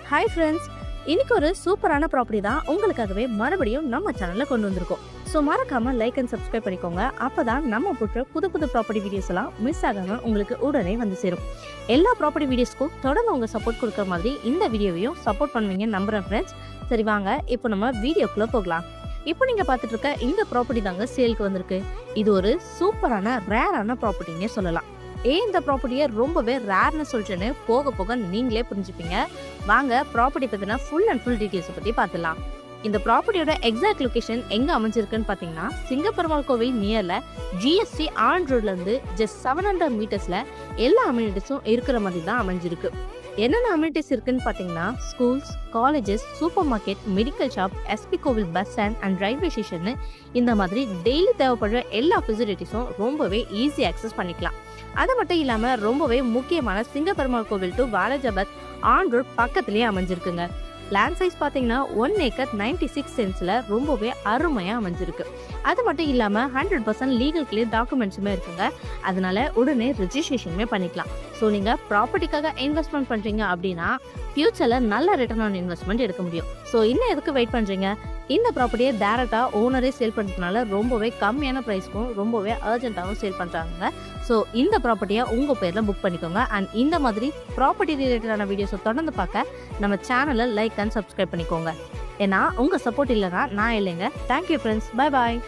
Hi friends, இன்னைக்கு ஒரு சூப்பரான ப்ராப்பர்ட்டி தான் உங்களுக்காகவே மறுபடியும் நம்ம சேனல்ல கொண்டு வந்திருக்கோம். ஸோ மறக்காம லைக் அண்ட் சப்ஸ்கிரைப் பண்ணிக்கோங்க. அப்பதான் நம்ம போட்ட புது புது ப்ராப்பர்ட்டி வீடியோஸ் எல்லாம் மிஸ் ஆகாம உங்களுக்கு உடனே வந்து சேரும். எல்லா ப்ராப்பர்ட்டி வீடியோஸ்க்கும் தொடர்ந்து உங்க சப்போர்ட் கொடுக்குற மாதிரி இந்த வீடியோவையும் சப்போர்ட் பண்ணுவீங்க நம்புறேன் ஃப்ரெண்ட்ஸ். சரி வாங்க இப்போ நம்ம வீடியோக்குள்ள போகலாம். இப்போ நீங்க பார்த்துட்டு இருக்க இந்த ப்ராப்பர்ட்டி தாங்க சேலுக்கு வந்திருக்கு. இது ஒரு சூப்பரான ரேரான ப்ராப்பர்ட்டின்னே சொல்லலாம். இந்த ப்ராப்பர்ட்டியை ரொம்பவே ரேர்னு சொல்லிட்டுன்னு போக போக நீங்களே புரிஞ்சுப்பீங்க. வாங்க ப்ராப்பர்ட்டி பற்றின ஃபுல் அண்ட் ஃபுல் டீட்டெயில்ஸை பற்றி பார்த்துலாம். இந்த ப்ராப்பர்ட்டியோட எக்ஸாக்ட் லொகேஷன் எங்கே அமைஞ்சிருக்குன்னு பார்த்தீங்கன்னா, சிங்கப்பெருமாள் கோவில் நியரில் ஜிஎஸ்டி ஆன் ரோட்லேருந்து ஜஸ்ட் 700 மீட்டர்ஸில் எல்லா அம்யூனிட்டிஸும் இருக்கிற மாதிரி தான் அமைஞ்சிருக்கு. என்னென்ன அம்யூனிட்டிஸ் இருக்குன்னு பார்த்தீங்கன்னா, schools, colleges, super market, medical shop, SP Koil bus stand and railway station, இந்த மாதிரி டெய்லி தேவைப்படுற எல்லா ஃபெசிலிட்டிஸும் ரொம்பவே ஈஸி ஆக்சஸ் பண்ணிக்கலாம். அது மட்டும் இல்லாமல் ரொம்பவே முக்கியமான சிங்கப்பெருமாள் கோவில் டு வாலாஜாபாத் ஆன் ரோட் பக்கத்துலேயே அமைஞ்சிருக்குங்க. லேண்ட் சைஸ் பார்த்தீங்கன்னா 1 ஏக்கர் 96 சென்ட்ஸில் ரொம்பவே அருமையாக அமைஞ்சிருக்கு. அது மட்டும் இல்லாமல் 100% லீகல் கிளியர் டாக்குமெண்ட்ஸுமே இருக்குங்க. அதனால உடனே ரிஜிஸ்ட்ரேஷனுமே பண்ணிக்கலாம். ஸோ நீங்கள் ப்ராப்பர்ட்டிக்காக இன்வெஸ்ட்மெண்ட் பண்ணுறீங்க அப்படின்னா ஃபியூச்சரில் நல்ல ரிட்டர்ன் ஆன் இன்வெஸ்ட்மெண்ட் எடுக்க முடியும். ஸோ இன்னும் எதுக்கு வெயிட் பண்ணுறீங்க? இந்த ப்ராப்பர்ட்டியை டேரெக்டாக ஓனரே சேல் பண்ணுறதுனால ரொம்பவே கம்மியான ப்ரைஸ்க்கும் ரொம்பவே அர்ஜென்ட்டாகவும் சேல் பண்ணுறாங்க. ஸோ இந்த ப்ராப்பர்ட்டியை உங்கள் பேரில் புக் பண்ணிக்கோங்க. அண்ட் இந்த மாதிரி ப்ராப்பர்ட்டி ரிலேட்டடான வீடியோஸை தொடர்ந்து பார்க்க நம்ம சேனலை லைக் அண்ட் சப்ஸ்கிரைப் பண்ணிக்கோங்க. ஏன்னா உங்கள் சப்போர்ட் இல்லைன்னா நான் இல்லைங்க. Thank you friends, bye bye.